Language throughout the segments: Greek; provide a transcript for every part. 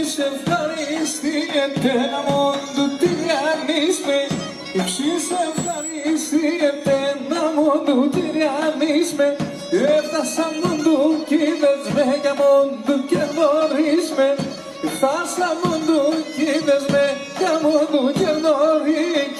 Ύψης ευχαριστιέται να μόντου τυριανίσμε. Ύψης ευχαριστιέται να μόντου τυριανίσμε. Έφτασα μόντου κοίτες με για μόντου και γνωρίσμε. Έφτασα μόντου κοίτες με για μόντου και γνωρίσμε.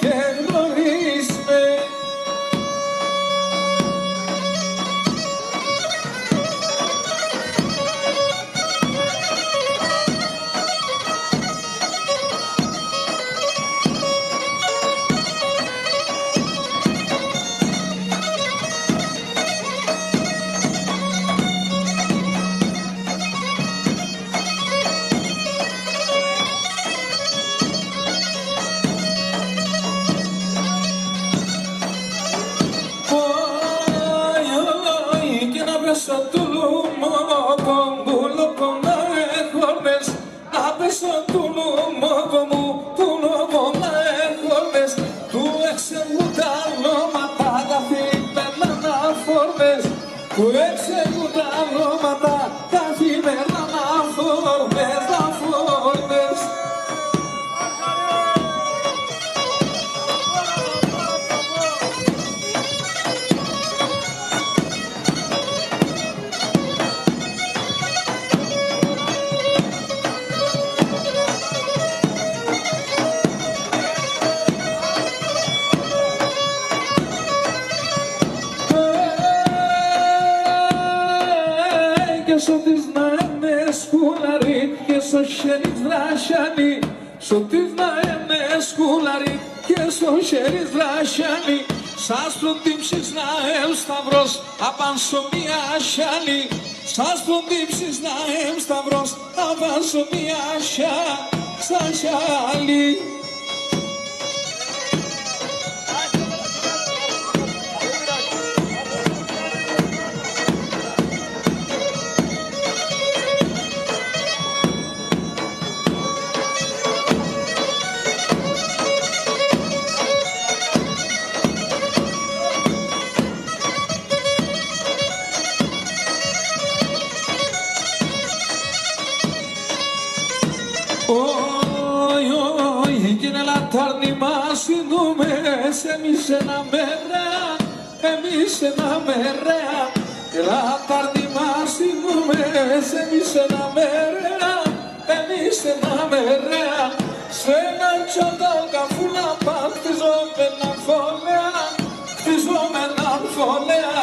Πέσω του λουμό, μου λόγω να έχορμες. Να πέσω του λουμό μου, του λόγω να έχορμες. Του έξε μου τα λόματα, καθημερινά να φόρμες. Του έξε μου τα λόματα, καθημερινά να φόρμες, να φόρμες. Σ' της να είναι σκουλαρί και στο χέρι δράσιανι. Σ' της να είναι σκουλαρί και στο χέρι δράσιανι. Σας προτύψεις να εμ σταυρός απάνσω μια σιάλη. Σας προτύψεις να εμ σταυρός απάνσω μια σιάλη. Γίνε λατάρνη μας οι νούμες, εμείς ένα μερέα, εμείς ένα μερέα. Λατάρνη μας οι νούμες, εμείς ένα μερέα, εμείς ένα μερέα. Σε ένα τσαντάλ καφούλα χτιζόμενα φωλέα, χτιζόμενα φωλέα.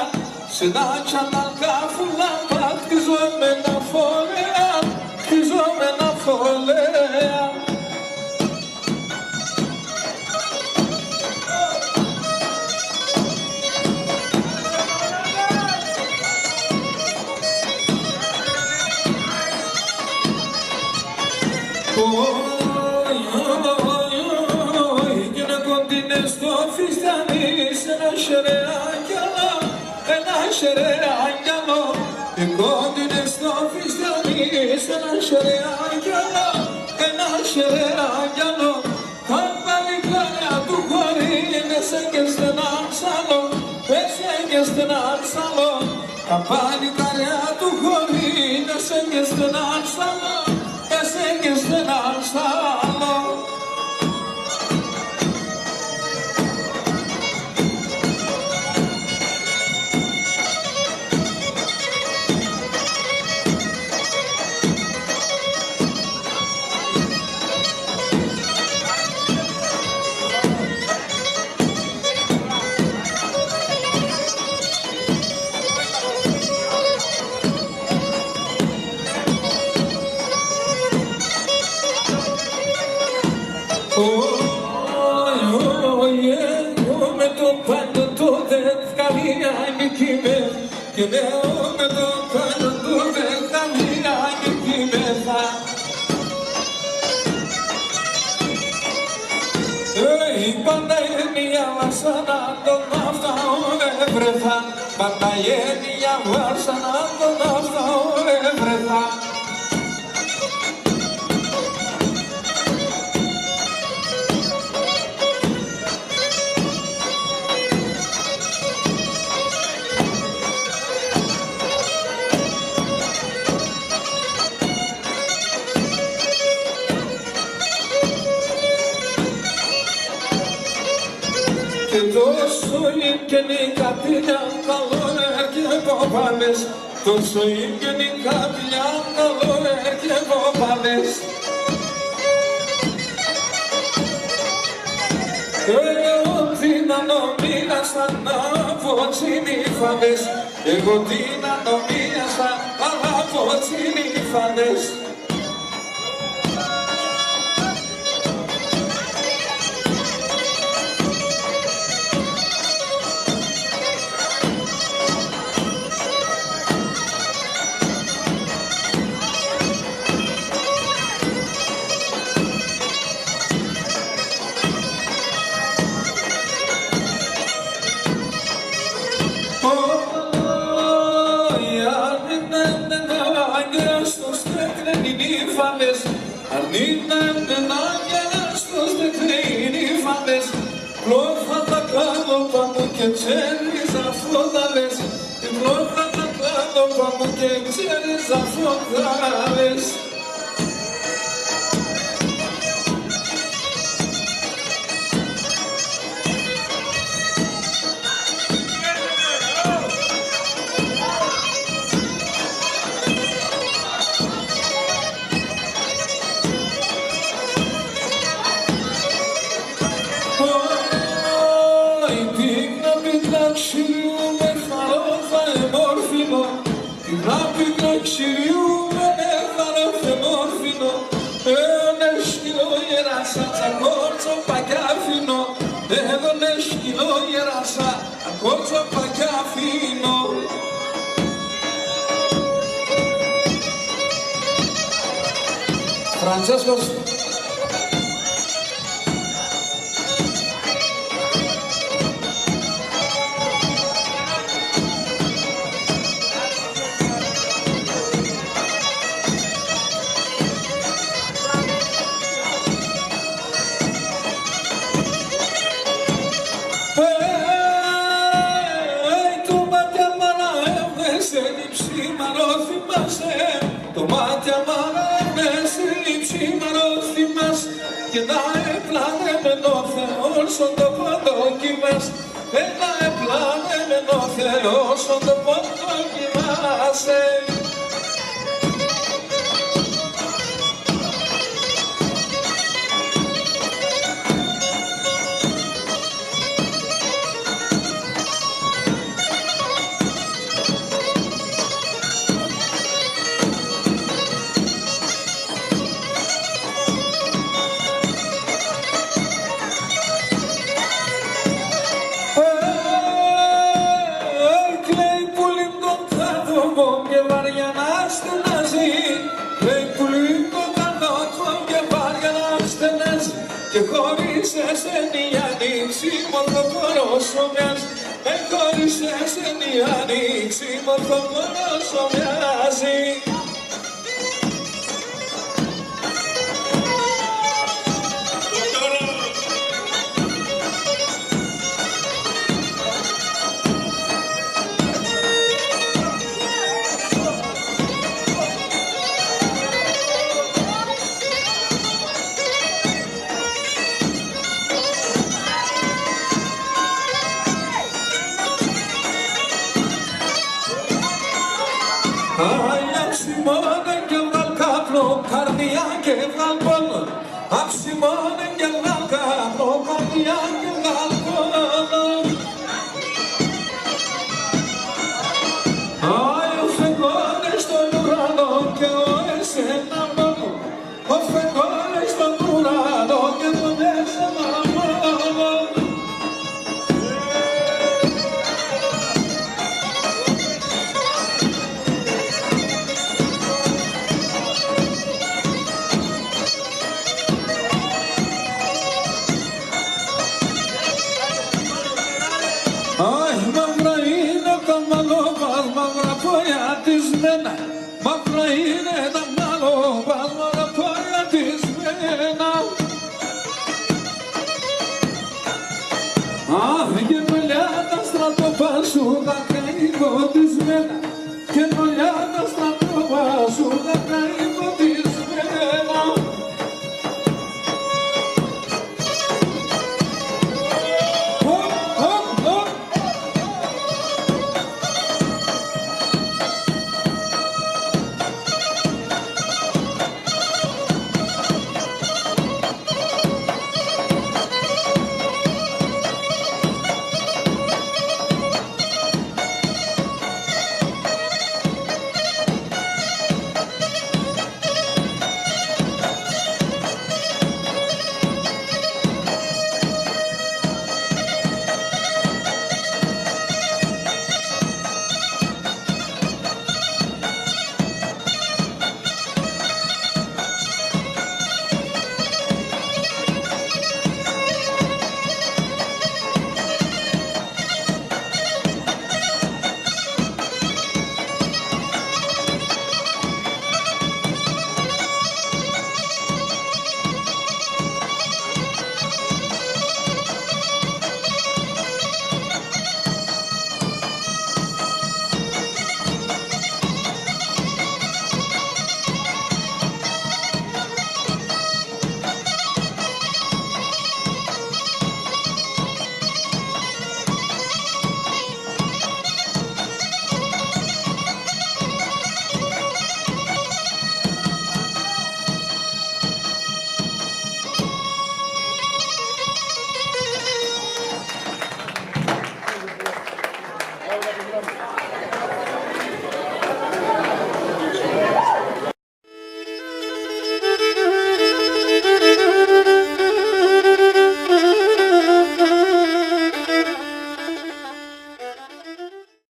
Σε ένα τσαντάλ καφούλα χτιζόμενα φωλέα, χτιζόμενα φωλέα. Γίνε κοντίνες στο φιστανί, σε ένα σερέ αγγέλο, ένα σερέ αγγέλο. Κοντίνες στο φιστανί, σε ένα σερέ αγγέλο, ένα σερέ αγγέλο. Τα παλικάρια του χωρί είναι σε και στενά ψάλο, πέσε και στενά ψάλο. Τα παλικάρια του χωρί είναι σε και στενά ψάλο, πέσε και στενά ψάλο. Με το πάνω το δευκαλία νικήμε και λέω με το πάνω το δευκαλία νικήμε θα. Η Παναγένεια βασανά τον αυταόν έβρεθα, Παναγένεια βασανά τον αυταόν έβρεθα. και τόσο γενικά πια καλό και κοπάλες, τόσο γενικά πια καλό και κοπάλες. Ό,τι να νομίασα να πω τσινίφανες, εγώ τι να νομίασα να πω τσινίφανες. Και ξέρεις αυτό θα λες, την πρώτα θα κάνω πάνω και ξέρεις αυτό θα λες. Francescos. Και να έπλανε με το Θεό στον το παντόκι μας, να έπλανε με το Θεό στον το παντόκι μας. Και χωρίς εσένα η ανοίξη μορφό πορόσο μοιάζει, χωρίς εσένα η ανοίξη μορφό πορόσο μοιάζει. Αψιμώνε και βγάλ καπνό, καρδιά και βγάλ πόνο. Αψιμώνε και βγάλ καπνό, καρδιά και βγάλ πόνο. Ο φεγγόνες στον ουρανό και ο εσένα μόνο. Ο φεγγόνες στον ουρανό και τον εσένα μόνο. Μαύρα είναι τα μαλλοπάσματα παγατισμένα. Αχ, και μαλλιά τα στρατοπάσουτα καημωτισμένα. Και μαλλιά τα στρατοπάσουτα καημωτισμένα.